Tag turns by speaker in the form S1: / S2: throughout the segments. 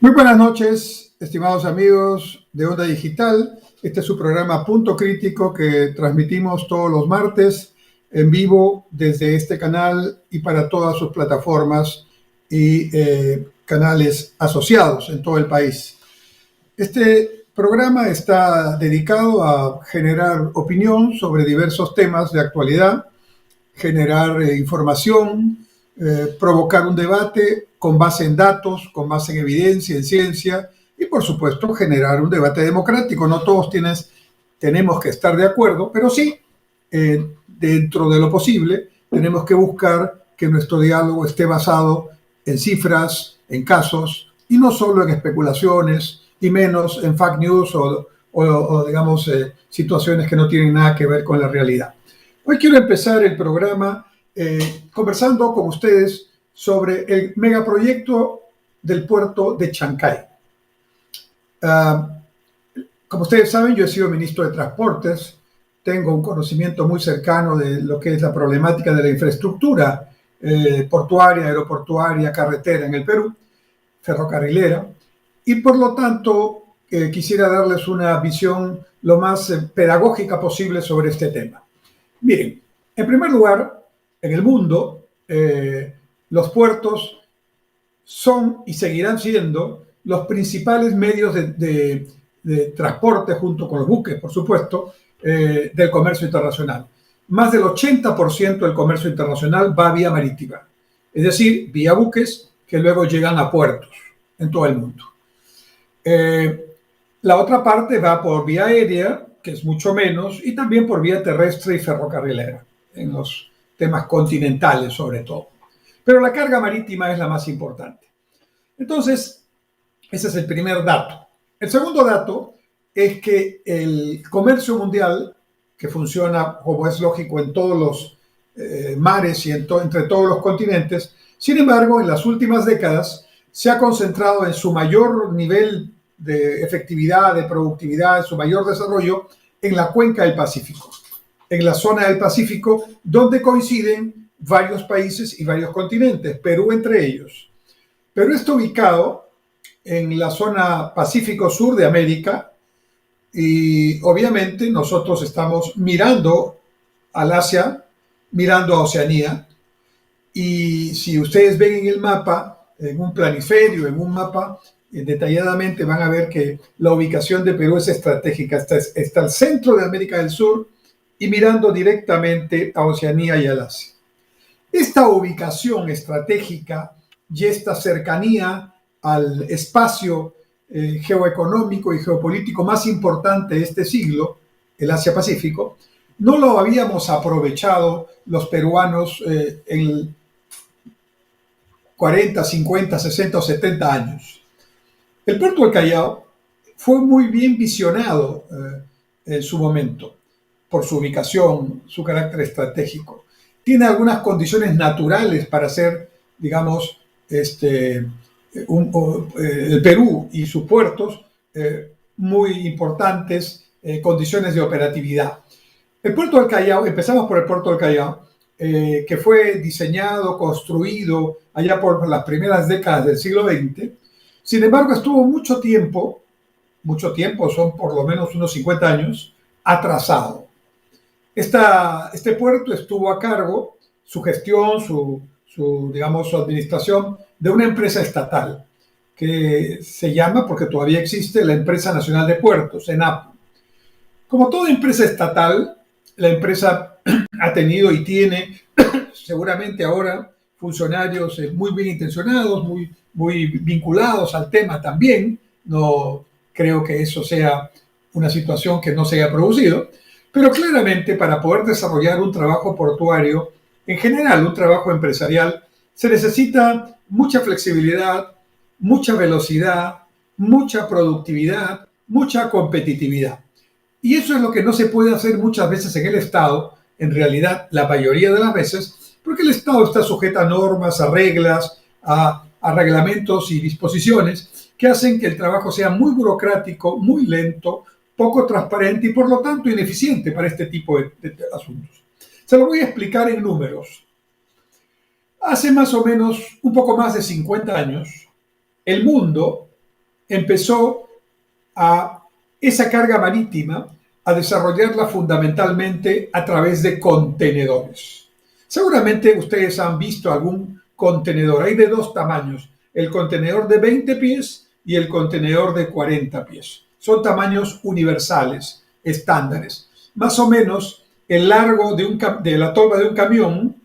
S1: Muy buenas noches, estimados amigos de Onda Digital. Este es su programa Punto Crítico que transmitimos todos los martes en vivo desde este canal y para todas sus plataformas y canales asociados en todo el país. Este programa está dedicado a generar opinión sobre diversos temas de actualidad, generar información, provocar un debate con base en datos, con base en evidencia, en ciencia y, por supuesto, generar un debate democrático. No todos tenemos que estar de acuerdo, pero sí, dentro de lo posible, tenemos que buscar que nuestro diálogo esté basado en cifras, en casos, y no solo en especulaciones, y menos en fake news o digamos, situaciones que no tienen nada que ver con la realidad. Hoy quiero empezar el programa conversando con ustedes sobre el megaproyecto del puerto de Chancay. Como ustedes saben, yo he sido ministro de Transportes, tengo un conocimiento muy cercano de lo que es la problemática de la infraestructura portuaria, aeroportuaria, carretera en el Perú, ferrocarrilera, y por lo tanto quisiera darles una visión lo más pedagógica posible sobre este tema. Miren, en primer lugar, en el mundo, los puertos son y seguirán siendo los principales medios de transporte, junto con los buques, por supuesto, del comercio internacional. Más del 80% del comercio internacional va vía marítima, es decir, vía buques que luego llegan a puertos en todo el mundo. La otra parte va por vía aérea, que es mucho menos, y también por vía terrestre y ferrocarrilera, en los temas continentales sobre todo. Pero la carga marítima es la más importante. Entonces, ese es el primer dato. El segundo dato es que el comercio mundial, que funciona como es lógico en todos los mares y entre todos los continentes, sin embargo, en las últimas décadas se ha concentrado en su mayor nivel de efectividad, de productividad, en su mayor desarrollo en la cuenca del Pacífico, en la zona del Pacífico, donde coinciden varios países y varios continentes, Perú entre ellos. Perú está ubicado en la zona Pacífico Sur de América y obviamente nosotros estamos mirando al Asia, mirando a Oceanía, y si ustedes ven en el mapa, en un planiferio, en un mapa, detalladamente van a ver que la ubicación de Perú es estratégica. Está al centro de América del Sur y mirando directamente a Oceanía y al Asia. Esta ubicación estratégica y esta cercanía al espacio geoeconómico y geopolítico más importante de este siglo, el Asia-Pacífico, no lo habíamos aprovechado los peruanos en 40, 50, 60 o 70 años. El puerto del Callao fue muy bien visionado en su momento por su ubicación, su carácter estratégico. Tiene algunas condiciones naturales para ser, digamos, el Perú y sus puertos muy importantes condiciones de operatividad. El puerto del Callao, empezamos por el puerto del Callao, que fue diseñado, construido allá por las primeras décadas del siglo XX. Sin embargo, estuvo mucho tiempo, son por lo menos unos 50 años, atrasado. Este puerto estuvo a cargo, su gestión, digamos, su administración, de una empresa estatal que se llama, porque todavía existe, la Empresa Nacional de Puertos, ENAP. Como toda empresa estatal, la empresa ha tenido y tiene seguramente ahora funcionarios muy bien intencionados, muy vinculados al tema también. No creo que eso sea una situación que no se haya producido, pero claramente para poder desarrollar un trabajo portuario, en general un trabajo empresarial, se necesita mucha flexibilidad, mucha velocidad, mucha productividad, mucha competitividad. Y eso es lo que no se puede hacer muchas veces en el Estado, en realidad la mayoría de las veces, porque el Estado está sujeto a normas, a reglas, a reglamentos y disposiciones que hacen que el trabajo sea muy burocrático, muy lento, poco transparente y por lo tanto ineficiente para este tipo de asuntos. Se lo voy a explicar en números. Hace más o menos un poco más de 50 años, el mundo empezó a esa carga marítima a desarrollarla fundamentalmente a través de contenedores. Seguramente ustedes han visto algún contenedor. Hay de dos tamaños, el contenedor de 20 pies y el contenedor de 40 pies. Son tamaños universales, estándares. Más o menos el largo de la tolva de un camión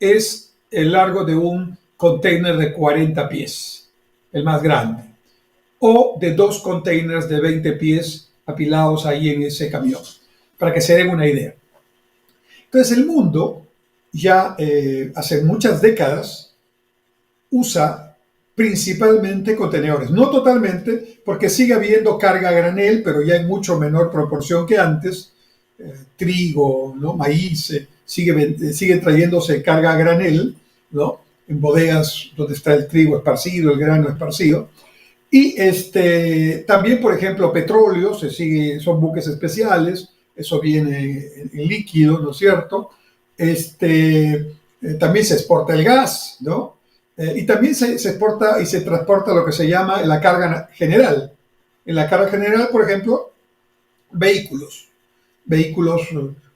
S1: es el largo de un container de 40 pies, el más grande, o de dos containers de 20 pies apilados ahí en ese camión, para que se den una idea. Entonces el mundo ya hace muchas décadas usa principalmente contenedores, no totalmente, porque sigue habiendo carga a granel, pero ya en mucho menor proporción que antes. Trigo, ¿no? Maíz, sigue trayéndose carga a granel, ¿no? En bodegas donde está el trigo esparcido, el grano esparcido. Y también, por ejemplo, petróleo, son buques especiales, eso viene en líquido, ¿no es cierto? También se exporta el gas, ¿no? Y también se exporta y se transporta lo que se llama la carga general. En la carga general, por ejemplo, vehículos,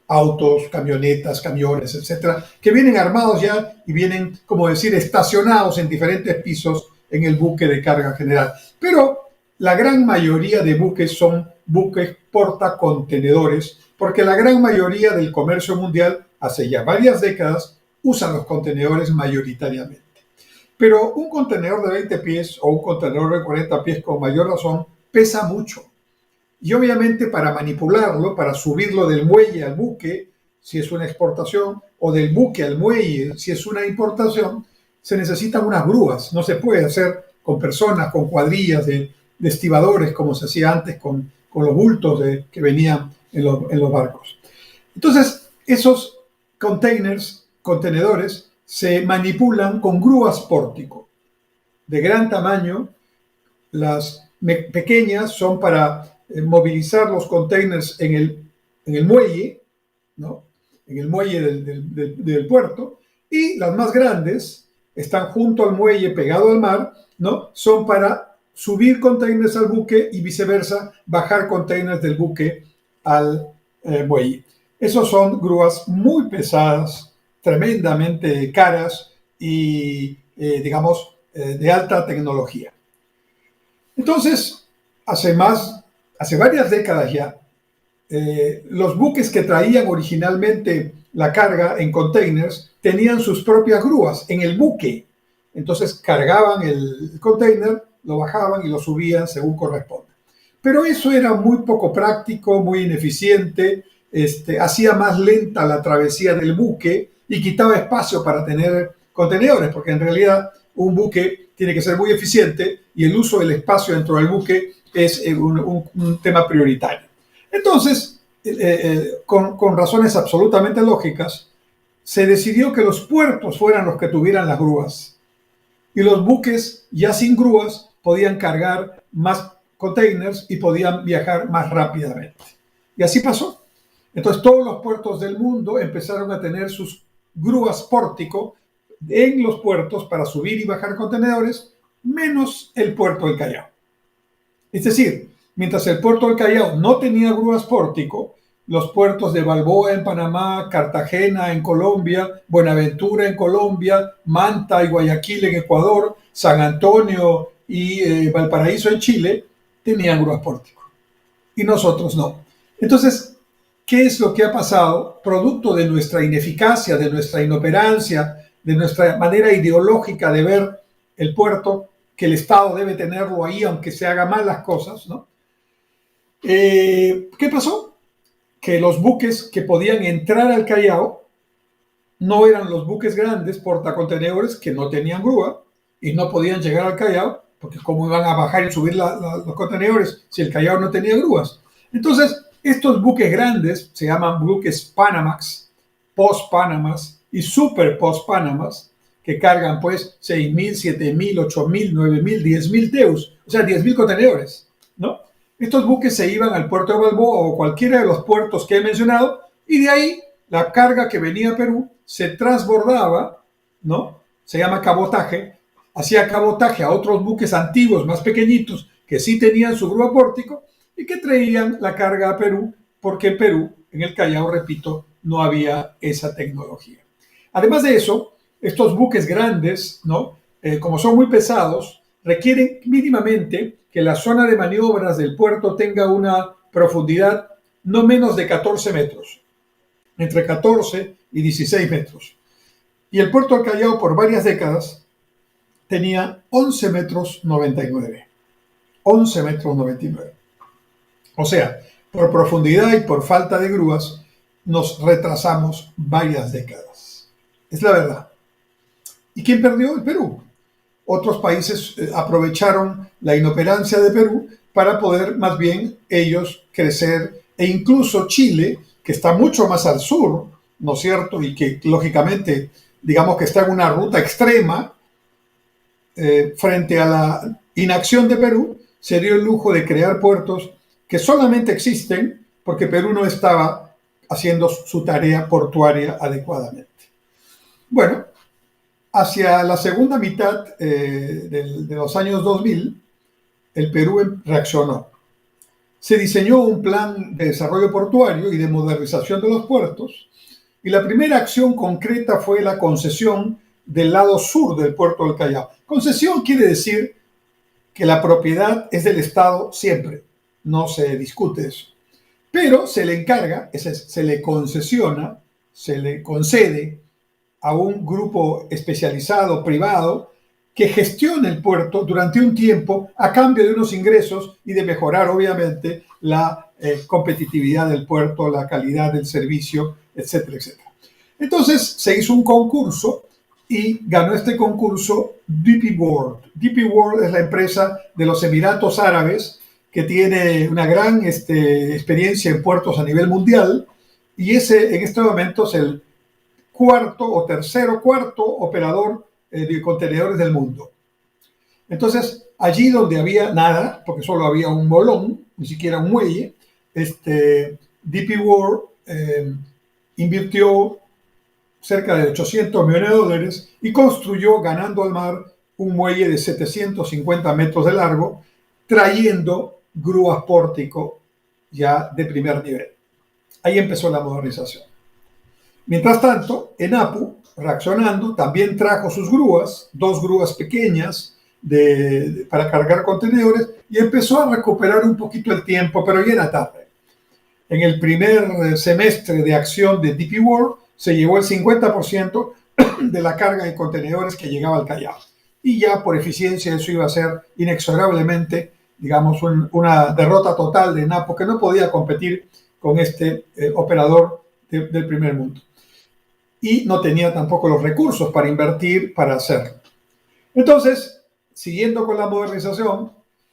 S1: autos, camionetas, camiones, etcétera, que vienen armados ya y vienen, como decir, estacionados en diferentes pisos en el buque de carga general. Pero la gran mayoría de buques son buques portacontenedores, porque la gran mayoría del comercio mundial, hace ya varias décadas, usan los contenedores mayoritariamente. Pero un contenedor de 20 pies o un contenedor de 40 pies, con mayor razón, pesa mucho. Y obviamente para manipularlo, para subirlo del muelle al buque, si es una exportación, o del buque al muelle, si es una importación, se necesitan unas grúas. No se puede hacer con personas, con cuadrillas de estibadores, como se hacía antes con los bultos que venían en los barcos. Entonces, esos contenedores, se manipulan con grúas pórtico de gran tamaño. Las pequeñas son para movilizar los containers en el muelle, ¿no? En el muelle del puerto, y las más grandes están junto al muelle, pegado al mar, ¿no? Son para subir containers al buque y viceversa, bajar containers del buque al muelle. Esos son grúas muy pesadas, tremendamente caras y, de alta tecnología. Entonces, hace varias décadas ya, los buques que traían originalmente la carga en containers tenían sus propias grúas en el buque. Entonces cargaban el container, lo bajaban y lo subían según corresponde. Pero eso era muy poco práctico, muy ineficiente, hacía más lenta la travesía del buque y quitaba espacio para tener contenedores, porque en realidad un buque tiene que ser muy eficiente y el uso del espacio dentro del buque es un tema prioritario. Entonces, con razones absolutamente lógicas, se decidió que los puertos fueran los que tuvieran las grúas y los buques ya sin grúas podían cargar más containers y podían viajar más rápidamente. Y así pasó. Entonces todos los puertos del mundo empezaron a tener sus grúas pórtico en los puertos para subir y bajar contenedores, menos el puerto del Callao. Es decir, mientras el puerto del Callao no tenía grúas pórtico, los puertos de Balboa en Panamá, Cartagena en Colombia, Buenaventura en Colombia, Manta y Guayaquil en Ecuador, San Antonio y Valparaíso en Chile, tenían grúas pórtico. Y nosotros no. Entonces, ¿qué es lo que ha pasado? Producto de nuestra ineficacia, de nuestra inoperancia, de nuestra manera ideológica de ver el puerto, que el Estado debe tenerlo ahí aunque se haga mal las cosas, ¿no? ¿Qué pasó? Que los buques que podían entrar al Callao no eran los buques grandes portacontenedores que no tenían grúa y no podían llegar al Callao, porque cómo iban a bajar y subir los contenedores si el Callao no tenía grúas. Entonces, estos buques grandes se llaman buques Panamax, post-Panamas y super post-Panamas, que cargan pues 6.000, 7.000, 8.000, 9.000, 10.000 TEUs, o sea, 10.000 contenedores, ¿no? Estos buques se iban al puerto de Balboa o cualquiera de los puertos que he mencionado y de ahí la carga que venía a Perú se transbordaba, ¿no? Se llama cabotaje, hacía cabotaje a otros buques antiguos más pequeñitos que sí tenían su grúa pórtico y que traían la carga a Perú, porque en Perú, en el Callao, repito, no había esa tecnología. Además de eso, estos buques grandes, ¿no? Como son muy pesados, requieren mínimamente que la zona de maniobras del puerto tenga una profundidad no menos de 14 metros, entre 14 y 16 metros. Y el puerto del Callao por varias décadas tenía 11 metros 99. 11 metros 99. O sea, por profundidad y por falta de grúas, nos retrasamos varias décadas. Es la verdad. ¿Y quién perdió? El Perú. Otros países aprovecharon la inoperancia de Perú para poder más bien ellos crecer, e incluso Chile, que está mucho más al sur, ¿no es cierto? Y que lógicamente, digamos que está en una ruta extrema, frente a la inacción de Perú, se dio el lujo de crear puertos que solamente existen porque Perú no estaba haciendo su tarea portuaria adecuadamente. Bueno, hacia la segunda mitad de los años 2000, el Perú reaccionó. Se diseñó un plan de desarrollo portuario y de modernización de los puertos, y la primera acción concreta fue la concesión del lado sur del puerto del Callao. Concesión quiere decir que la propiedad es del Estado siempre, no se discute eso. Pero se le encarga, se le concesiona, se le concede a un grupo especializado, privado, que gestione el puerto durante un tiempo a cambio de unos ingresos y de mejorar, obviamente, la competitividad del puerto, la calidad del servicio, etcétera, etcétera. Entonces se hizo un concurso y ganó este concurso DP World. DP World es la empresa de los Emiratos Árabes que tiene una gran experiencia en puertos a nivel mundial, y en este momento es el cuarto operador de contenedores del mundo. Entonces, allí donde había nada, porque solo había un bolón, ni siquiera un muelle, DP World invirtió cerca de 800 millones de dólares y construyó, ganando al mar, un muelle de 750 metros de largo, trayendo grúas pórtico ya de primer nivel. Ahí empezó la modernización. Mientras tanto, ENAPU, reaccionando, también trajo sus grúas, 2 grúas pequeñas para cargar contenedores, y empezó a recuperar un poquito el tiempo, pero ya era tarde. En el primer semestre de acción de DP World se llevó el 50% de la carga de contenedores que llegaba al Callao. Y ya por eficiencia eso iba a ser inexorablemente, digamos, una derrota total de ENAPU, que no podía competir con este operador del primer mundo. Y no tenía tampoco los recursos para invertir para hacerlo. Entonces, siguiendo con la modernización,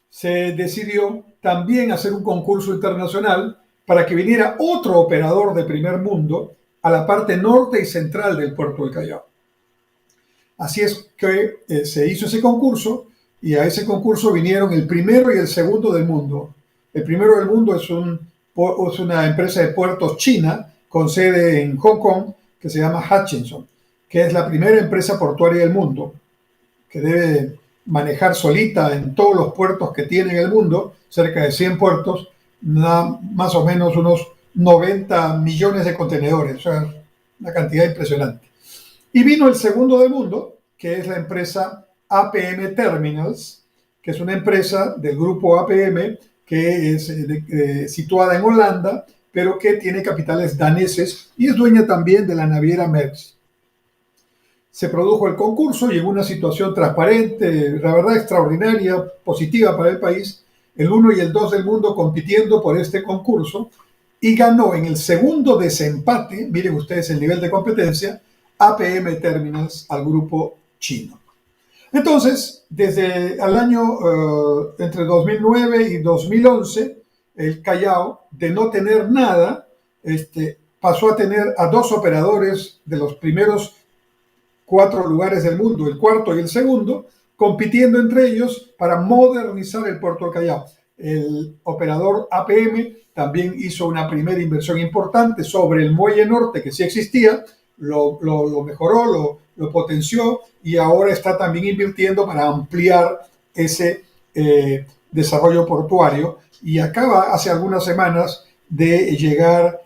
S1: se decidió también hacer un concurso internacional para que viniera otro operador de primer mundo a la parte norte y central del puerto del Callao. Así es que se hizo ese concurso, y a ese concurso vinieron el primero y el segundo del mundo. El primero del mundo es una empresa de puertos china con sede en Hong Kong, que se llama Hutchison, que es la primera empresa portuaria del mundo, que debe manejar solita en todos los puertos que tiene en el mundo, cerca de 100 puertos, más o menos unos 90 millones de contenedores, o sea, una cantidad impresionante. Y vino el segundo del mundo, que es la empresa APM Terminals, que es una empresa del grupo APM que es situada en Holanda, pero que tiene capitales daneses y es dueña también de la naviera Maersk. Se produjo el concurso y en una situación transparente, la verdad extraordinaria, positiva para el país, el 1 y el 2 del mundo compitiendo por este concurso, y ganó en el segundo desempate, miren ustedes el nivel de competencia, APM Terminals al grupo chino. Entonces, desde el año entre 2009 y 2011, el Callao, de no tener nada, pasó a tener a 2 operadores de los primeros 4 lugares del mundo, el cuarto y el segundo, compitiendo entre ellos para modernizar el puerto del Callao. El operador APM también hizo una primera inversión importante sobre el muelle norte, que sí existía, lo mejoró, lo potenció, y ahora está también invirtiendo para ampliar ese desarrollo portuario y acaba hace algunas semanas de llegar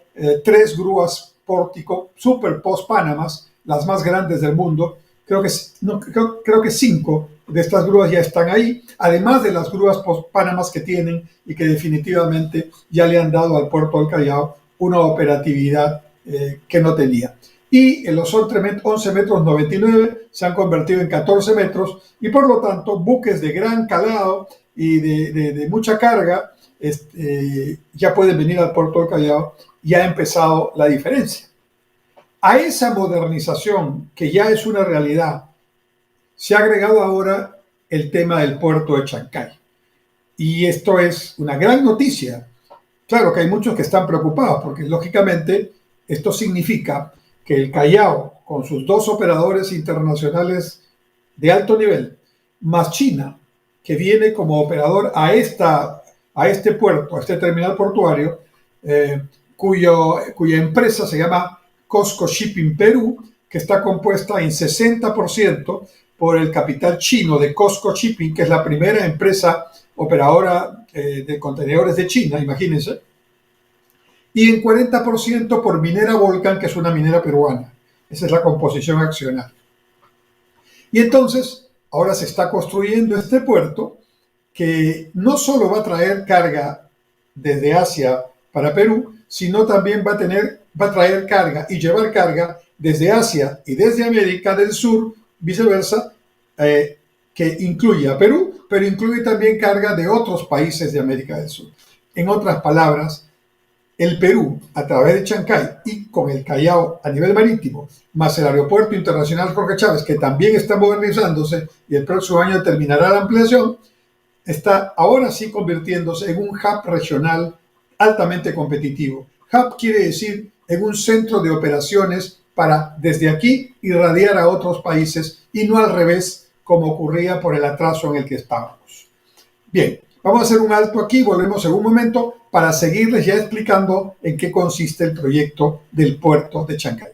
S1: 3 grúas pórtico Super Post-Panamas, las más grandes del mundo. Creo que, no, creo que 5 de estas grúas ya están ahí, además de las grúas Post-Panamas que tienen y que definitivamente ya le han dado al puerto del Callao una operatividad que no tenía. Y los 11 metros 99 se han convertido en 14 metros y por lo tanto buques de gran calado y de mucha carga ya pueden venir al puerto del Callao y ha empezado la diferencia. A esa modernización, que ya es una realidad, se ha agregado ahora el tema del puerto de Chancay. Y esto es una gran noticia. Claro que hay muchos que están preocupados porque lógicamente esto significa que el Callao, con sus 2 operadores internacionales de alto nivel, más China, que viene como operador a este puerto, a este terminal portuario, cuya empresa se llama COSCO Shipping Perú, que está compuesta en 60% por el capital chino de COSCO Shipping, que es la primera empresa operadora de contenedores de China, imagínense, y en 40% por Minera Volcan, que es una minera peruana. Esa es la composición accionaria. Y entonces, ahora se está construyendo este puerto que no solo va a traer carga desde Asia para Perú, sino también va a traer carga y llevar carga desde Asia y desde América del Sur, viceversa, que incluye a Perú, pero incluye también carga de otros países de América del Sur. En otras palabras, el Perú, a través de Chancay y con el Callao a nivel marítimo, más el Aeropuerto Internacional Jorge Chávez, que también está modernizándose y el próximo año terminará la ampliación, está ahora sí convirtiéndose en un hub regional altamente competitivo. Hub quiere decir en un centro de operaciones para desde aquí irradiar a otros países y no al revés, como ocurría por el atraso en el que estábamos. Bien, vamos a hacer un alto aquí, volvemos en un momento para seguirles ya explicando en qué consiste el proyecto del puerto de Chancay.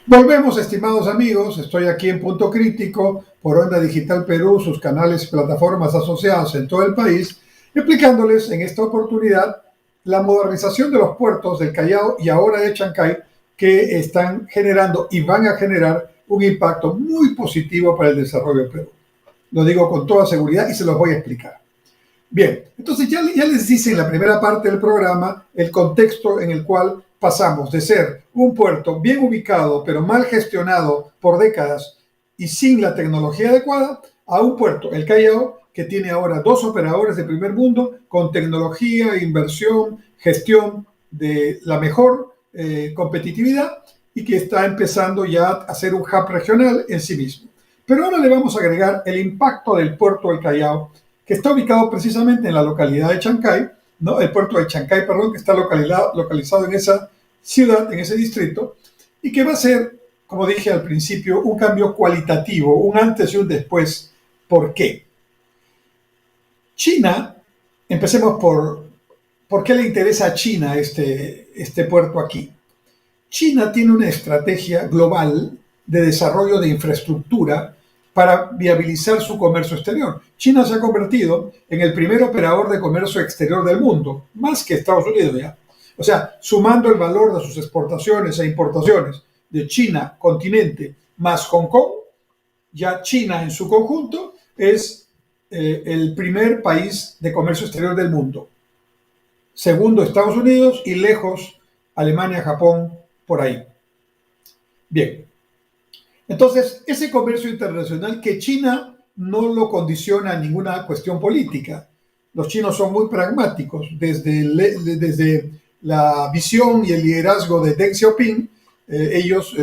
S1: Volvemos, estimados amigos, estoy aquí en Punto Crítico por Onda Digital Perú, sus canales y plataformas asociadas en todo el país, explicándoles en esta oportunidad la modernización de los puertos del Callao y ahora de Chancay, que están generando y van a generar un impacto muy positivo para el desarrollo del Perú. Lo digo con toda seguridad y se los voy a explicar. Bien, entonces ya les hice en la primera parte del programa el contexto en el cual pasamos de ser un puerto bien ubicado pero mal gestionado por décadas y sin la tecnología adecuada a un puerto, el Callao, que tiene ahora 2 operadores de primer mundo con tecnología, inversión, gestión de la mejor competitividad y que está empezando ya a ser un hub regional en sí mismo. Pero ahora le vamos a agregar el impacto del puerto del Callao, que está ubicado precisamente en la localidad de Chancay, ¿no? El puerto de Chancay, perdón, que está localizado en esa ciudad, en ese distrito, y que va a ser, como dije al principio, un cambio cualitativo, un antes y un después. ¿Por qué? China, empecemos por qué le interesa a China este puerto aquí. China tiene una estrategia global de desarrollo de infraestructura para viabilizar su comercio exterior. China se ha convertido en el primer operador de comercio exterior del mundo, más que Estados Unidos ya. O sea, sumando el valor de sus exportaciones e importaciones de China, continente, más Hong Kong, ya China en su conjunto es el primer país de comercio exterior del mundo. Segundo, Estados Unidos y lejos, Alemania, Japón, por ahí. Bien. Entonces, ese comercio internacional que China no lo condiciona a ninguna cuestión política. Los chinos son muy pragmáticos. Desde la visión y el liderazgo de Deng Xiaoping, ellos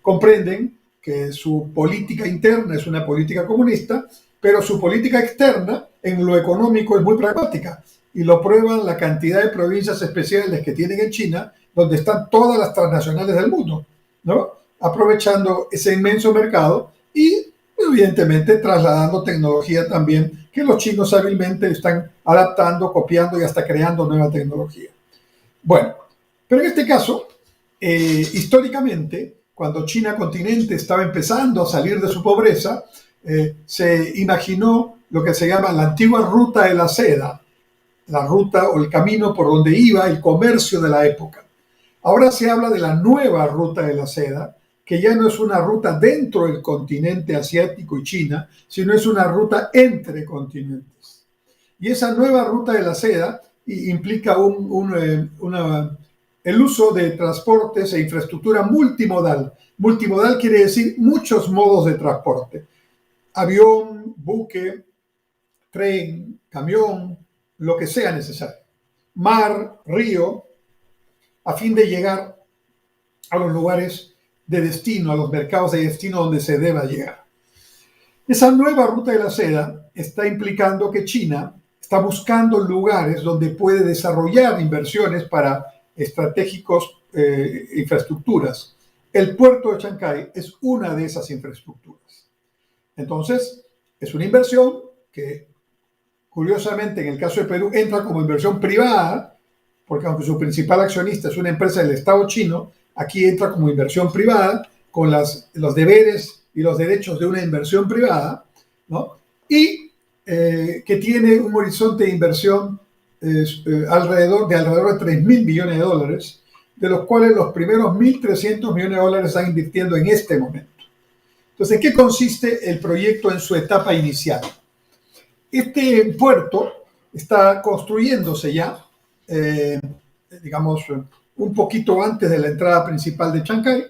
S1: comprenden que su política interna es una política comunista, pero su política externa en lo económico es muy pragmática. Y lo prueban la cantidad de provincias especiales que tienen en China, donde están todas las transnacionales del mundo, ¿no? Aprovechando ese inmenso mercado y evidentemente trasladando tecnología también que los chinos hábilmente están adaptando, copiando y hasta creando nueva tecnología. Bueno, pero en este caso, históricamente, cuando China continente estaba empezando a salir de su pobreza, se imaginó lo que se llama la antigua ruta de la seda, la ruta o el camino por donde iba el comercio de la época. Ahora se habla de la nueva ruta de la seda, que ya no es una ruta dentro del continente asiático y China, sino es una ruta entre continentes. Y esa nueva ruta de la seda implica el uso de transportes e infraestructura multimodal. Multimodal quiere decir muchos modos de transporte. Avión, buque, tren, camión, lo que sea necesario. Mar, río, a fin de llegar a los lugares de destino, a los mercados de destino donde se deba llegar. Esa nueva ruta de la seda está implicando que China está buscando lugares donde puede desarrollar inversiones para estratégicos infraestructuras. El puerto de Chancay es una de esas infraestructuras. Entonces, es una inversión que, curiosamente, en el caso de Perú, entra como inversión privada, porque aunque su principal accionista es una empresa del Estado chino, aquí entra como inversión privada, con los deberes y los derechos de una inversión privada, ¿no? Y que tiene un horizonte de inversión alrededor de 3.000 millones de dólares, de los cuales los primeros 1.300 millones de dólares están invirtiendo en este momento. Entonces, ¿en qué consiste el proyecto en su etapa inicial? Este puerto está construyéndose ya, digamos, un poquito antes de la entrada principal de Chancay.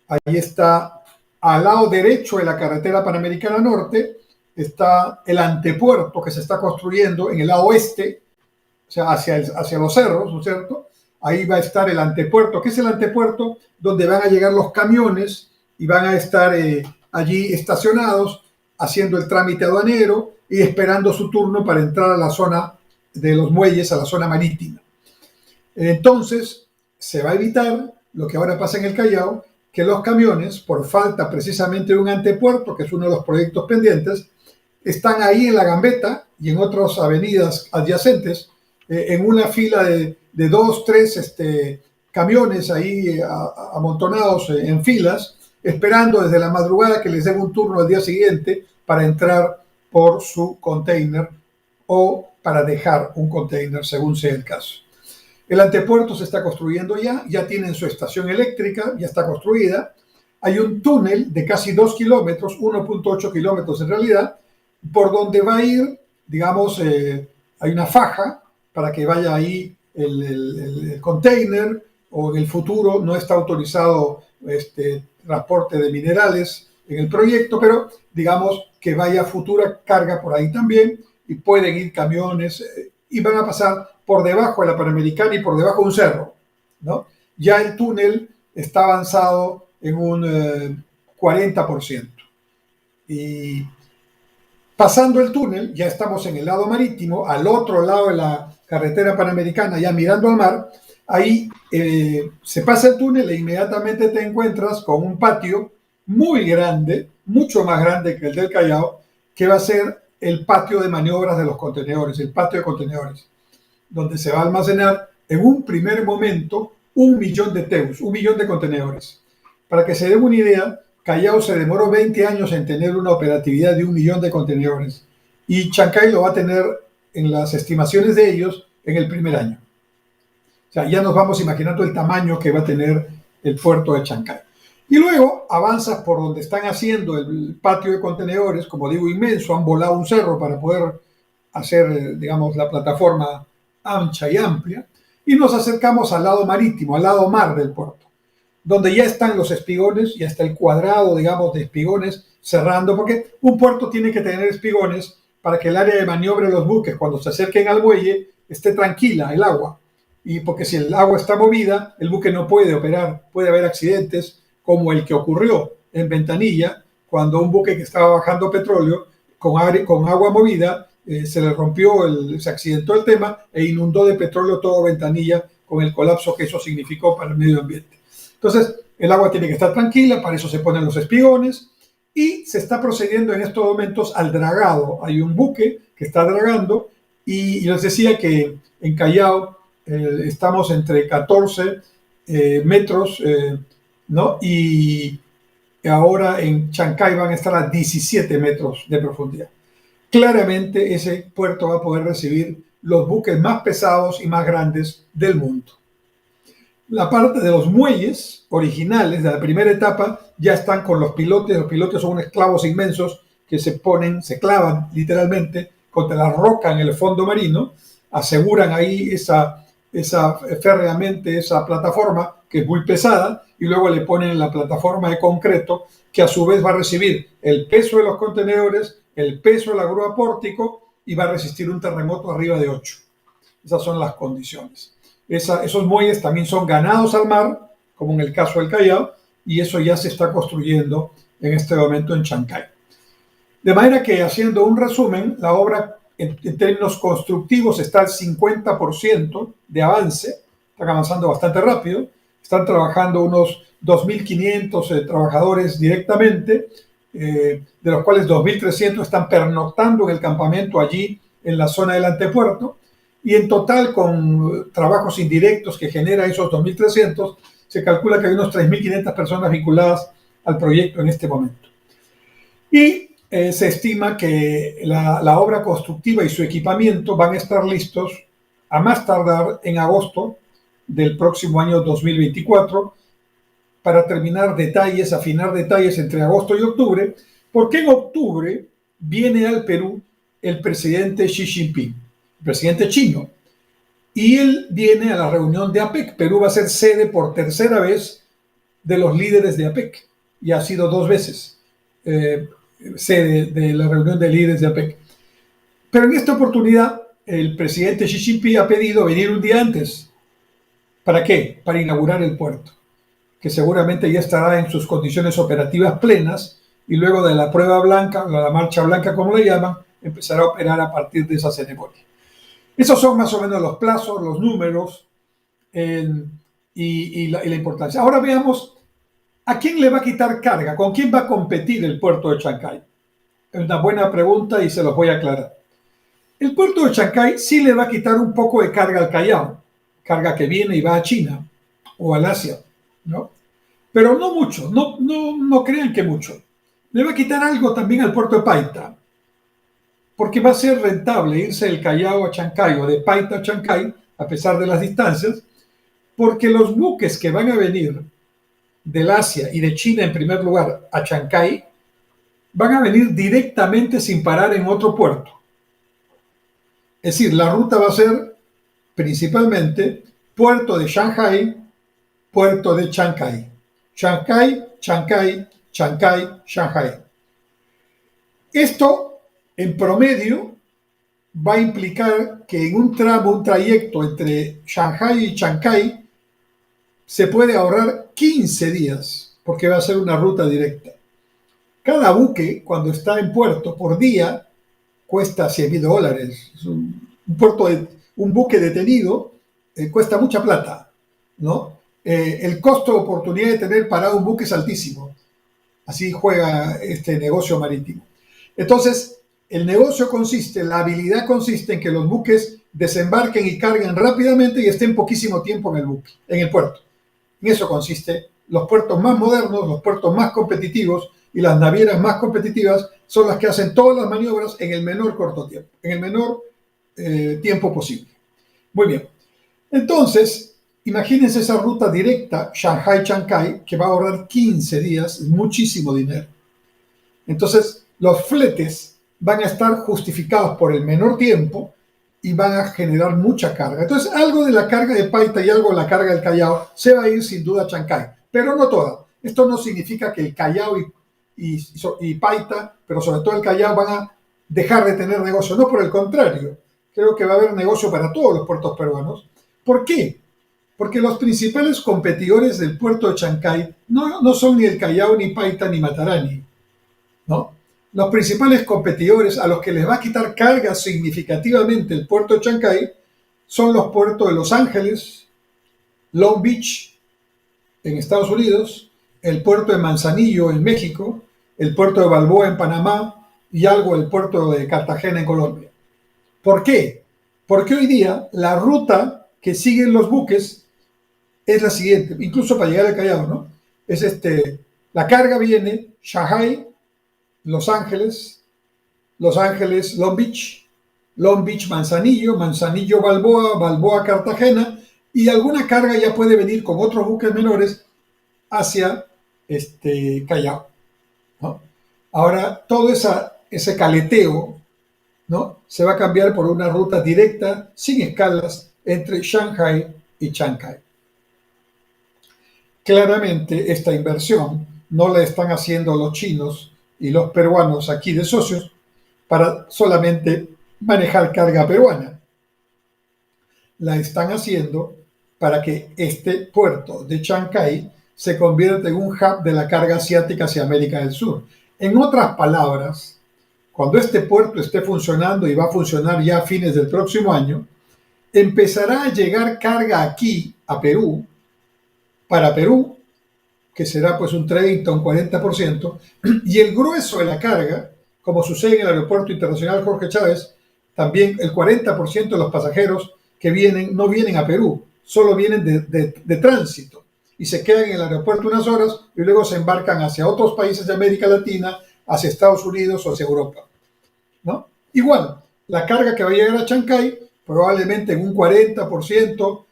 S1: Ahí está, al lado derecho de la carretera Panamericana Norte, está el antepuerto que se está construyendo en el lado oeste, o sea, hacia los cerros, ¿no es cierto? Ahí va a estar el antepuerto. ¿Qué es el antepuerto? Donde van a llegar los camiones y van a estar allí estacionados, haciendo el trámite aduanero y esperando su turno para entrar a la zona de los muelles, a la zona marítima. Entonces, se va a evitar lo que ahora pasa en el Callao, que los camiones, por falta precisamente de un antepuerto, que es uno de los proyectos pendientes, están ahí en la Gambetta y en otras avenidas adyacentes, en una fila de 2, 3 camiones ahí amontonados en filas, esperando desde la madrugada que les den un turno al día siguiente para entrar por su container o para dejar un container, según sea el caso. El antepuerto se está construyendo ya tienen su estación eléctrica, ya está construida. Hay un túnel de casi 2 kilómetros, 1.8 kilómetros en realidad, por donde va a ir, digamos, hay una faja para que vaya ahí el container, o en el futuro no está autorizado transporte de minerales en el proyecto, pero digamos que vaya futura carga por ahí también, y pueden ir camiones y van a pasar por debajo de la Panamericana y por debajo de un cerro, ¿no? Ya el túnel está avanzado en un 40%. Y pasando el túnel, ya estamos en el lado marítimo, al otro lado de la carretera Panamericana, ya mirando al mar. Ahí se pasa el túnel e inmediatamente te encuentras con un patio muy grande, mucho más grande que el del Callao, que va a ser el patio de maniobras de los contenedores, el patio de contenedores, donde se va a almacenar en un primer momento 1.000.000 de TEUs, 1.000.000 de contenedores. Para que se den una idea, Callao se demoró 20 años en tener una operatividad de 1.000.000 de contenedores, y Chancay lo va a tener, en las estimaciones de ellos, en el primer año. O sea, ya nos vamos imaginando el tamaño que va a tener el puerto de Chancay. Y luego avanzas por donde están haciendo el patio de contenedores, como digo, inmenso, han volado un cerro para poder hacer, digamos, la plataforma ancha y amplia, y nos acercamos al lado marítimo, al lado mar del puerto, donde ya están los espigones, ya está el cuadrado, digamos, de espigones cerrando, porque un puerto tiene que tener espigones para que el área de maniobra de los buques, cuando se acerquen al muelle, esté tranquila el agua. Y porque si el agua está movida, el buque no puede operar, puede haber accidentes como el que ocurrió en Ventanilla, cuando un buque que estaba bajando petróleo con agua movida, se le rompió, se accidentó el tema e inundó de petróleo todo Ventanilla, con el colapso que eso significó para el medio ambiente. Entonces, el agua tiene que estar tranquila, para eso se ponen los espigones, y se está procediendo en estos momentos al dragado. Hay un buque que está dragando y les decía que en Callao estamos entre 14 metros, ¿no? Y ahora en Chancay van a estar a 17 metros de profundidad. Claramente ese puerto va a poder recibir los buques más pesados y más grandes del mundo. La parte de los muelles originales de la primera etapa ya están con los pilotes. Los pilotes son unos clavos inmensos que se clavan literalmente contra la roca en el fondo marino, aseguran ahí férreamente esa plataforma que es muy pesada y luego le ponen la plataforma de concreto que a su vez va a recibir el peso de los contenedores, el peso de la grúa pórtico y va a resistir un terremoto arriba de 8. Esas son las condiciones. Esos muelles también son ganados al mar, como en el caso del Callao, y eso ya se está construyendo en este momento en Chancay. De manera que, haciendo un resumen, la obra en términos constructivos está al 50% de avance, están avanzando bastante rápido, están trabajando unos 2.500 trabajadores directamente, de los cuales 2.300 están pernoctando en el campamento allí en la zona del antepuerto, y en total con trabajos indirectos que genera esos 2.300, se calcula que hay unos 3.500 personas vinculadas al proyecto en este momento. Y se estima que la obra constructiva y su equipamiento van a estar listos a más tardar en agosto del próximo año 2024 para terminar detalles, afinar detalles entre agosto y octubre, porque en octubre viene al Perú el presidente Xi Jinping, el presidente chino, y él viene a la reunión de APEC. Perú va a ser sede por tercera vez de los líderes de APEC, y ha sido 2 veces sede de la reunión de líderes de APEC. Pero en esta oportunidad el presidente Xi Jinping ha pedido venir un día antes. ¿Para qué? Para inaugurar el puerto, que seguramente ya estará en sus condiciones operativas plenas, y luego de la prueba blanca, la marcha blanca como le llaman, empezará a operar a partir de esa ceremonia. Esos son más o menos los plazos, los números y la importancia. Ahora veamos a quién le va a quitar carga, con quién va a competir el puerto de Chancay. Es una buena pregunta y se los voy a aclarar. El puerto de Chancay sí le va a quitar un poco de carga al Callao, carga que viene y va a China o al Asia, ¿no? Pero no mucho, no crean que mucho. Le va a quitar algo también al puerto de Paita, porque va a ser rentable irse del Callao a Chancay o de Paita a Chancay, a pesar de las distancias, porque los buques que van a venir del Asia y de China en primer lugar a Chancay van a venir directamente sin parar en otro puerto. Es decir, la ruta va a ser principalmente puerto de Shanghai, puerto de Chancay. Chancay, Chancay, Chancay, Shanghai. Esto, en promedio, va a implicar que en un trayecto entre Shanghai y Chancay se puede ahorrar 15 días, porque va a ser una ruta directa. Cada buque, cuando está en puerto por día, cuesta $100,000. Un buque detenido cuesta mucha plata, ¿no? El costo de oportunidad de tener parado un buque es altísimo. Así juega este negocio marítimo. Entonces, el negocio consiste, la habilidad consiste en que los buques desembarquen y carguen rápidamente y estén poquísimo tiempo en el puerto. En eso consiste. Los puertos más modernos, los puertos más competitivos y las navieras más competitivas son las que hacen todas las maniobras en el menor tiempo posible. Muy bien. Entonces, imagínense esa ruta directa Shanghai-Chancay que va a ahorrar 15 días, muchísimo dinero. Entonces, los fletes van a estar justificados por el menor tiempo y van a generar mucha carga. Entonces, algo de la carga de Paita y algo de la carga del Callao se va a ir sin duda a Chancay, pero no toda. Esto no significa que el Callao y Paita, pero sobre todo el Callao, van a dejar de tener negocio. No, por el contrario. Creo que va a haber negocio para todos los puertos peruanos. ¿Por qué? Porque los principales competidores del puerto de Chancay no son ni el Callao, ni Paita, ni Matarani, ¿no? Los principales competidores a los que les va a quitar carga significativamente el puerto de Chancay son los puertos de Los Ángeles, Long Beach en Estados Unidos, el puerto de Manzanillo en México, el puerto de Balboa en Panamá y algo el puerto de Cartagena en Colombia. ¿Por qué? Porque hoy día la ruta que siguen los buques es la siguiente, incluso para llegar al Callao, ¿no? Es la carga viene Shanghai, Los Ángeles, Los Ángeles, Long Beach, Manzanillo, Manzanillo, Balboa, Balboa, Cartagena, y alguna carga ya puede venir con otros buques menores hacia Callao, ¿no? Ahora, todo ese caleteo, ¿no? Se va a cambiar por una ruta directa, sin escalas, entre Shanghai y Chancay. Claramente, esta inversión no la están haciendo los chinos y los peruanos aquí de socios para solamente manejar carga peruana. La están haciendo para que este puerto de Chancay se convierta en un hub de la carga asiática hacia América del Sur. En otras palabras, cuando este puerto esté funcionando, y va a funcionar ya a fines del próximo año, empezará a llegar carga aquí a Perú, para Perú, que será pues un 30, un 40%, y el grueso de la carga, como sucede en el Aeropuerto Internacional Jorge Chávez, también el 40% de los pasajeros que vienen no vienen a Perú, solo vienen de tránsito y se quedan en el aeropuerto unas horas y luego se embarcan hacia otros países de América Latina, hacia Estados Unidos o hacia Europa, ¿no? Igual, la carga que va a llegar a Chancay, probablemente en un 40%,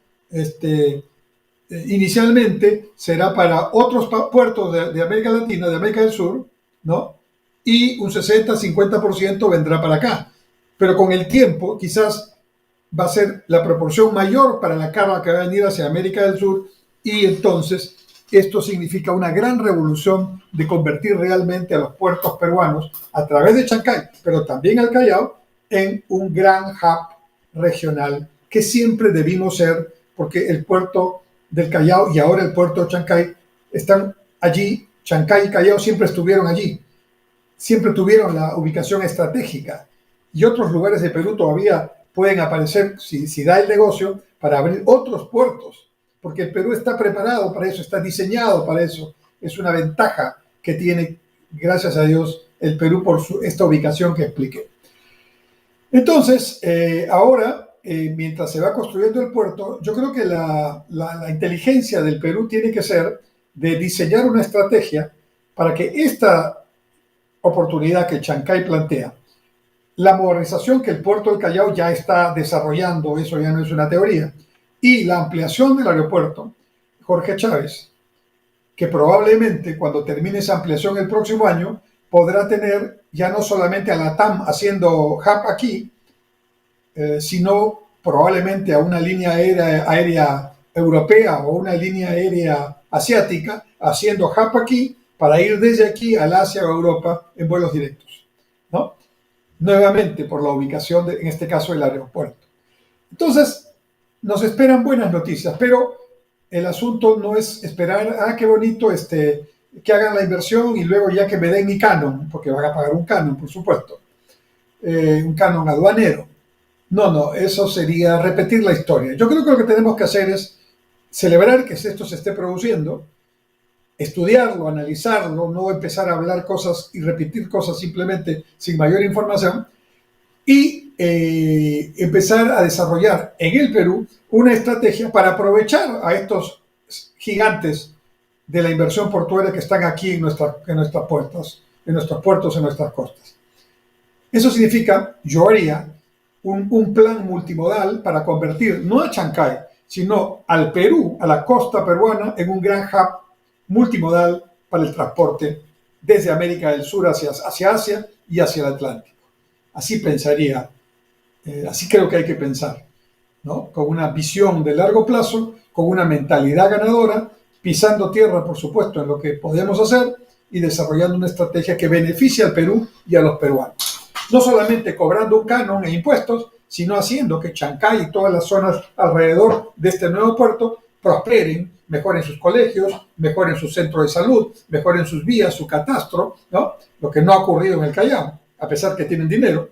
S1: inicialmente será para otros puertos de América Latina, de América del Sur, ¿no? Y un 60-50% vendrá para acá. Pero con el tiempo, quizás va a ser la proporción mayor para la carga que va a venir hacia América del Sur, y entonces esto significa una gran revolución de convertir realmente a los puertos peruanos a través de Chancay, pero también al Callao, en un gran hub regional que siempre debimos ser, porque el puerto del Callao y ahora el puerto de Chancay están allí. Chancay y Callao siempre estuvieron allí, siempre tuvieron la ubicación estratégica, y otros lugares de Perú todavía pueden aparecer si da el negocio para abrir otros puertos, porque el Perú está preparado para eso, está diseñado para eso. Es una ventaja que tiene, gracias a Dios, el Perú por esta ubicación que expliqué. Entonces, ahora, mientras se va construyendo el puerto, yo creo que la inteligencia del Perú tiene que ser de diseñar una estrategia para que esta oportunidad que Chancay plantea, la modernización que el puerto del Callao ya está desarrollando, eso ya no es una teoría, y la ampliación del aeropuerto Jorge Chávez, que probablemente cuando termine esa ampliación el próximo año, podrá tener ya no solamente a la TAM haciendo hub aquí, sino probablemente a una línea aérea europea o una línea aérea asiática haciendo hub aquí para ir desde aquí al Asia o Europa en vuelos directos, ¿no? Nuevamente por la ubicación, en este caso, del aeropuerto. Entonces, nos esperan buenas noticias, pero el asunto no es esperar, qué bonito, que hagan la inversión y luego ya que me den mi canon, porque van a pagar un canon, por supuesto, un canon aduanero. No, eso sería repetir la historia. Yo creo que lo que tenemos que hacer es celebrar que esto se esté produciendo, estudiarlo, analizarlo, no empezar a hablar cosas y repetir cosas simplemente sin mayor información, y empezar a desarrollar en el Perú una estrategia para aprovechar a estos gigantes de la inversión portuaria que están aquí en nuestras puertas, en nuestros puertos, en nuestras costas. Eso significa, yo haría un plan multimodal para convertir no a Chancay, sino al Perú, a la costa peruana, en un gran hub multimodal para el transporte desde América del Sur hacia Asia y hacia el Atlántico. Así pensaría, así creo que hay que pensar, ¿no? Con una visión de largo plazo, con una mentalidad ganadora, pisando tierra, por supuesto, en lo que podemos hacer y desarrollando una estrategia que beneficie al Perú y a los peruanos. No solamente cobrando un canon e impuestos, sino haciendo que Chancay y todas las zonas alrededor de este nuevo puerto prosperen, mejoren sus colegios, mejoren sus centros de salud, mejoren sus vías, su catastro, ¿no? Lo que no ha ocurrido en el Callao, a pesar que tienen dinero,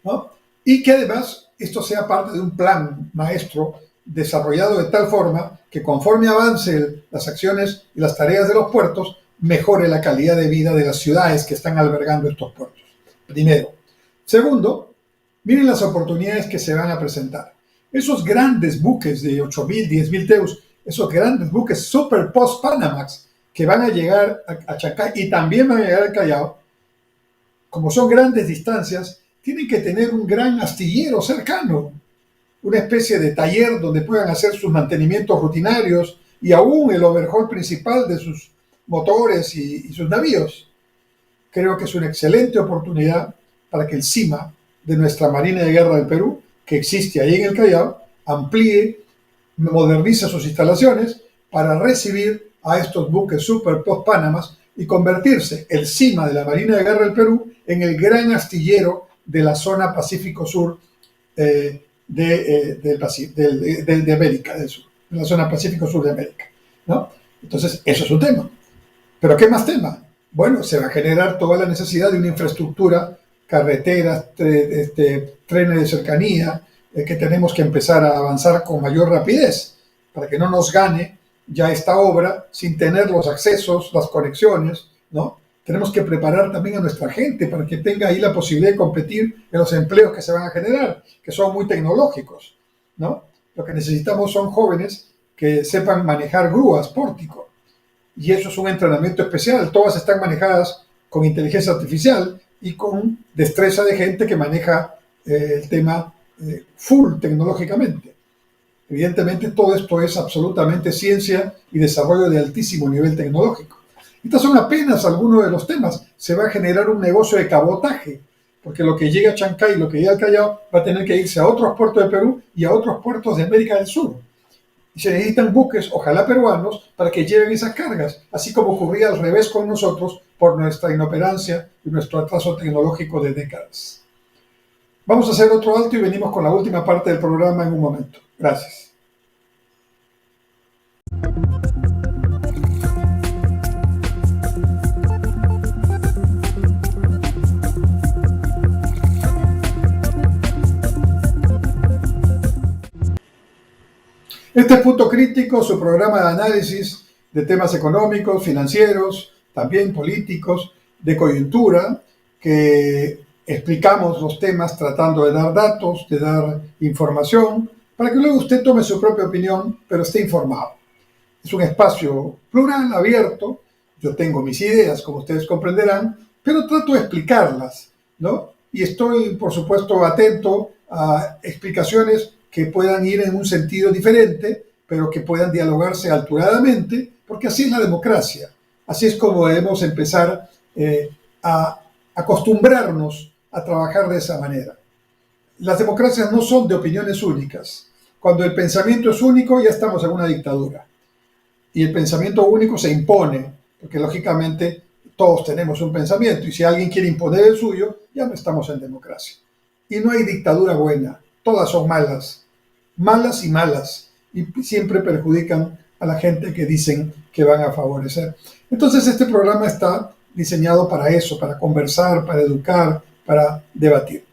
S1: ¿no? Y que además esto sea parte de un plan maestro desarrollado de tal forma que conforme avance las acciones y las tareas de los puertos, mejore la calidad de vida de las ciudades que están albergando estos puertos. Primero. Segundo, miren las oportunidades que se van a presentar. Esos grandes buques de 8.000, 10.000 teus, esos grandes buques Super Post-Panamax que van a llegar a Chancay y también van a llegar al Callao, como son grandes distancias, tienen que tener un gran astillero cercano, una especie de taller donde puedan hacer sus mantenimientos rutinarios y aún el overhaul principal de sus motores y sus navíos. Creo que es una excelente oportunidad para que el CIMA de nuestra Marina de Guerra del Perú, que existe ahí en el Callao, amplíe, modernice sus instalaciones para recibir a estos buques Super Post-Panamas y convertirse el CIMA de la Marina de Guerra del Perú en el gran astillero de la zona Pacífico Sur de América del Sur, en la zona Pacífico Sur de América, ¿no? Entonces, eso es un tema. ¿Pero qué más tema? Bueno, se va a generar toda la necesidad de una infraestructura, carreteras, trenes de cercanía, que tenemos que empezar a avanzar con mayor rapidez para que no nos gane ya esta obra sin tener los accesos, las conexiones, ¿no? Tenemos que preparar también a nuestra gente para que tenga ahí la posibilidad de competir en los empleos que se van a generar, que son muy tecnológicos, ¿no? Lo que necesitamos son jóvenes que sepan manejar grúas, pórtico, y eso es un entrenamiento especial. Todas están manejadas con inteligencia artificial y con destreza de gente que maneja el tema full tecnológicamente. Evidentemente todo esto es absolutamente ciencia y desarrollo de altísimo nivel tecnológico. Estos son apenas algunos de los temas. Se va a generar un negocio de cabotaje, porque lo que llega a Chancay, lo que llega al Callao, va a tener que irse a otros puertos de Perú y a otros puertos de América del Sur. Y se necesitan buques, ojalá peruanos, para que lleven esas cargas, así como ocurría al revés con nosotros por nuestra inoperancia y nuestro atraso tecnológico de décadas. Vamos a hacer otro alto y venimos con la última parte del programa en un momento. Gracias. Este es Punto Crítico, su programa de análisis de temas económicos, financieros, también políticos, de coyuntura, que explicamos los temas tratando de dar datos, de dar información, para que luego usted tome su propia opinión, pero esté informado. Es un espacio plural, abierto. Yo tengo mis ideas, como ustedes comprenderán, pero trato de explicarlas, ¿no? Y estoy, por supuesto, atento a explicaciones que puedan ir en un sentido diferente, pero que puedan dialogarse alturadamente, porque así es la democracia. Así es como debemos empezar a acostumbrarnos a trabajar de esa manera. Las democracias no son de opiniones únicas. Cuando el pensamiento es único, ya estamos en una dictadura. Y el pensamiento único se impone, porque lógicamente todos tenemos un pensamiento, y si alguien quiere imponer el suyo, ya no estamos en democracia. Y no hay dictadura buena, todas son malas, malas y malas, y siempre perjudican a la gente que dicen que van a favorecer. Entonces este programa está diseñado para eso, para conversar, para educar, para debatir.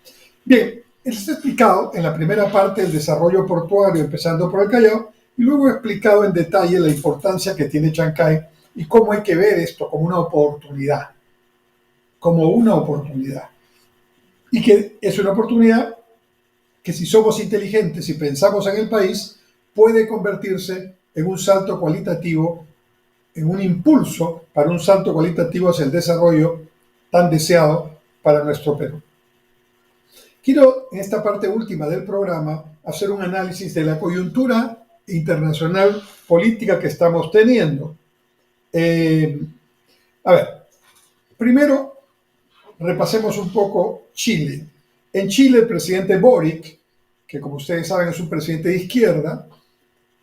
S1: Bien, les he explicado en la primera parte el desarrollo portuario, empezando por el Callao, y luego he explicado en detalle la importancia que tiene Chancay y cómo hay que ver esto como una oportunidad, y que es una oportunidad que si somos inteligentes y pensamos en el país, puede convertirse en un salto cualitativo, en un impulso para un salto cualitativo hacia el desarrollo tan deseado para nuestro Perú. Quiero, en esta parte última del programa, hacer un análisis de la coyuntura internacional política que estamos teniendo. Primero, repasemos un poco Chile. En Chile, el presidente Boric, que como ustedes saben es un presidente de izquierda,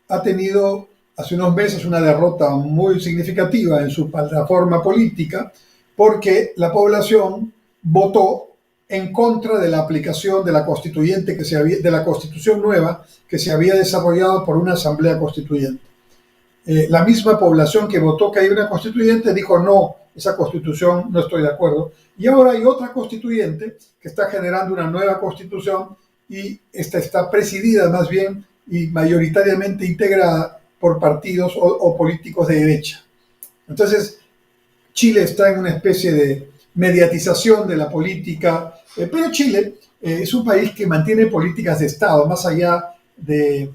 S1: ha tenido hace unos meses una derrota muy significativa en su plataforma política porque la población votó en contra de la aplicación de la constituyente de la constitución nueva que se había desarrollado por una asamblea constituyente. La misma población que votó que hay una constituyente dijo no, esa constitución no estoy de acuerdo. Y ahora hay otra constituyente que está generando una nueva constitución y esta está presidida más bien y mayoritariamente integrada por partidos o políticos de derecha. Entonces, Chile está en una especie de mediatización de la política, pero Chile es un país que mantiene políticas de Estado, más allá de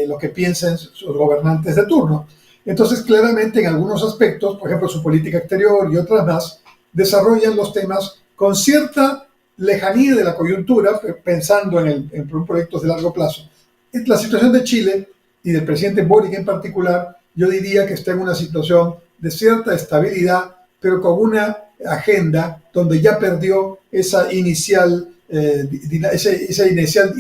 S1: lo que piensen sus gobernantes de turno. Entonces, claramente, en algunos aspectos, por ejemplo, su política exterior y otras más, desarrollan los temas con cierta lejanía de la coyuntura, pensando en proyectos de largo plazo. La situación de Chile y del presidente Boric en particular, yo diría que está en una situación de cierta estabilidad, pero con una agenda donde ya perdió esa inicial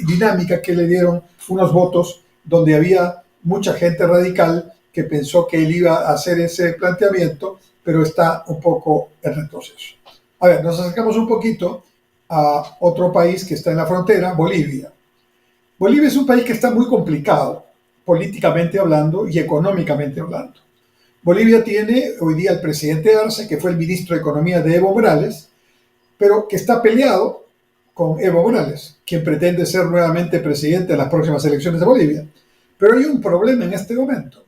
S1: dinámica que le dieron unos votos donde había mucha gente radical que pensó que él iba a hacer ese planteamiento, pero está un poco en retroceso. A ver, nos acercamos un poquito a otro país que está en la frontera, Bolivia. Bolivia es un país que está muy complicado, políticamente hablando y económicamente hablando. Bolivia tiene hoy día al presidente Arce, que fue el ministro de Economía de Evo Morales, pero que está peleado con Evo Morales, quien pretende ser nuevamente presidente en las próximas elecciones de Bolivia. Pero hay un problema en este momento.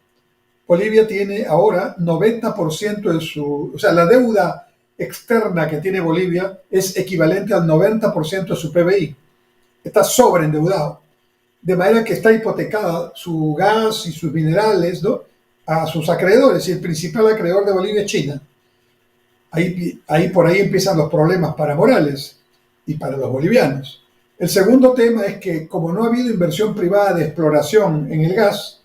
S1: Bolivia tiene ahora 90% de su... O sea, la deuda externa que tiene Bolivia es equivalente al 90% de su PBI. Está sobreendeudado. De manera que está hipotecada su gas y sus minerales, ¿no?, a sus acreedores. Y el principal acreedor de Bolivia es China. Por ahí empiezan los problemas para Morales y para los bolivianos. El segundo tema es que, como no ha habido inversión privada de exploración en el gas,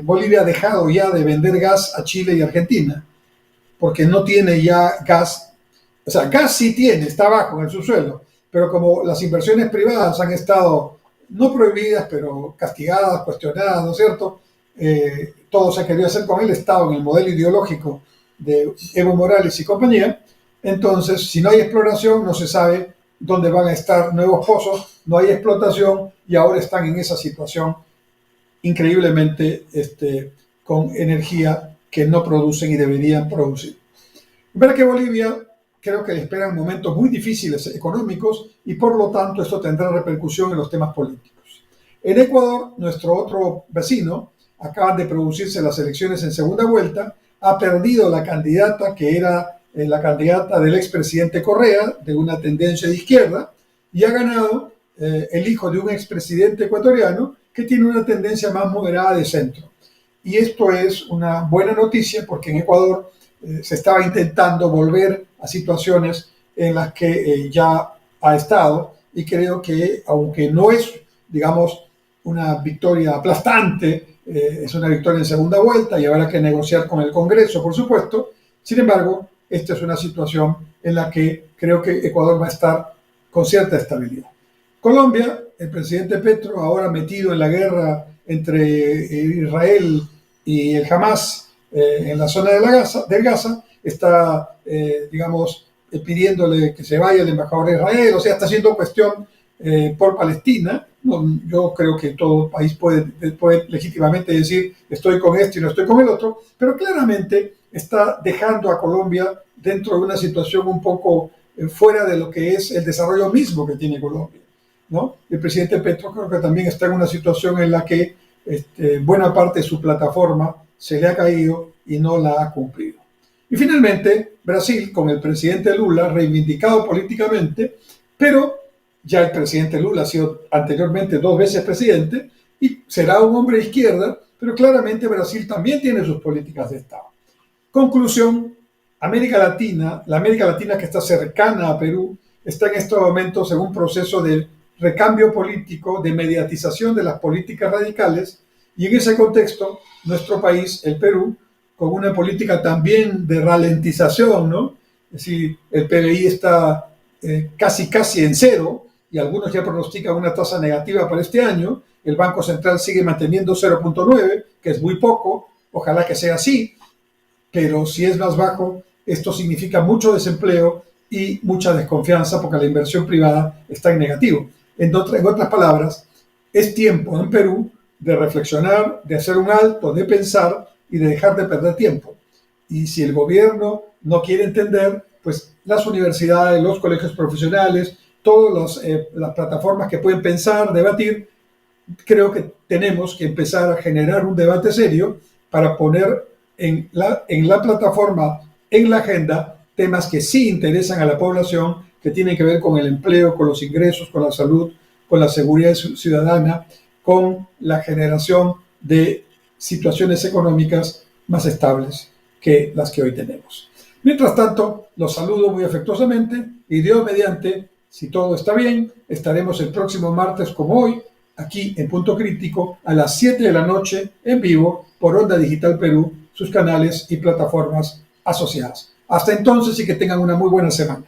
S1: Bolivia ha dejado ya de vender gas a Chile y Argentina, porque no tiene ya gas. O sea, gas sí tiene, está abajo en el subsuelo, pero como las inversiones privadas han estado no prohibidas, pero castigadas, cuestionadas, ¿no es cierto? Todo se ha querido hacer con el Estado en el modelo ideológico de Evo Morales y compañía. Entonces, si no hay exploración, no se sabe dónde van a estar nuevos pozos, no hay explotación y ahora están en esa situación increíblemente con energía que no producen y deberían producir. Para que Bolivia creo que le esperan momentos muy difíciles económicos y por lo tanto esto tendrá repercusión en los temas políticos. En Ecuador, nuestro otro vecino, acaban de producirse las elecciones en segunda vuelta, ha perdido la candidata que era la candidata del expresidente Correa, de una tendencia de izquierda, y ha ganado el hijo de un expresidente ecuatoriano que tiene una tendencia más moderada de centro. Y esto es una buena noticia porque en Ecuador se estaba intentando volver a situaciones en las que ya ha estado, y creo que aunque no es, digamos, una victoria aplastante, es una victoria en segunda vuelta y habrá que negociar con el Congreso, por supuesto. Sin embargo, esta es una situación en la que creo que Ecuador va a estar con cierta estabilidad. Colombia, el presidente Petro, ahora metido en la guerra entre Israel y el Hamas en la zona del Gaza, está, digamos, pidiéndole que se vaya el embajador de Israel, o sea, está haciendo cuestión por Palestina. No, yo creo que todo país puede legítimamente decir estoy con esto y no estoy con el otro, pero claramente está dejando a Colombia dentro de una situación un poco fuera de lo que es el desarrollo mismo que tiene Colombia, ¿no? El presidente Petro creo que también está en una situación en la que buena parte de su plataforma se le ha caído y no la ha cumplido. Y finalmente, Brasil, con el presidente Lula, reivindicado políticamente, pero ya el presidente Lula ha sido anteriormente 2 veces presidente y será un hombre de izquierda, pero claramente Brasil también tiene sus políticas de Estado. Conclusión, América Latina, la América Latina que está cercana a Perú, está en estos momentos en un proceso de recambio político, de mediatización de las políticas radicales, y en ese contexto, nuestro país, el Perú, con una política también de ralentización, ¿no? Es decir, el PBI está casi en cero, y algunos ya pronostican una tasa negativa para este año. El Banco Central sigue manteniendo 0.9, que es muy poco, ojalá que sea así, pero si es más bajo, esto significa mucho desempleo y mucha desconfianza porque la inversión privada está en negativo. En otras palabras, es tiempo en Perú de reflexionar, de hacer un alto, de pensar y de dejar de perder tiempo. Y si el gobierno no quiere entender, pues las universidades, los colegios profesionales, todas las plataformas que pueden pensar, debatir, creo que tenemos que empezar a generar un debate serio para poner en la plataforma en la agenda temas que sí interesan a la población, que tienen que ver con el empleo, con los ingresos, con la salud, con la seguridad ciudadana, con la generación de situaciones económicas más estables que las que hoy tenemos. Mientras tanto, los saludo muy afectuosamente y Dios mediante, si todo está bien, estaremos el próximo martes como hoy, aquí en Punto Crítico, a las 7 de la noche, en vivo, por Onda Digital Perú, sus canales y plataformas asociadas. Hasta entonces y que tengan una muy buena semana.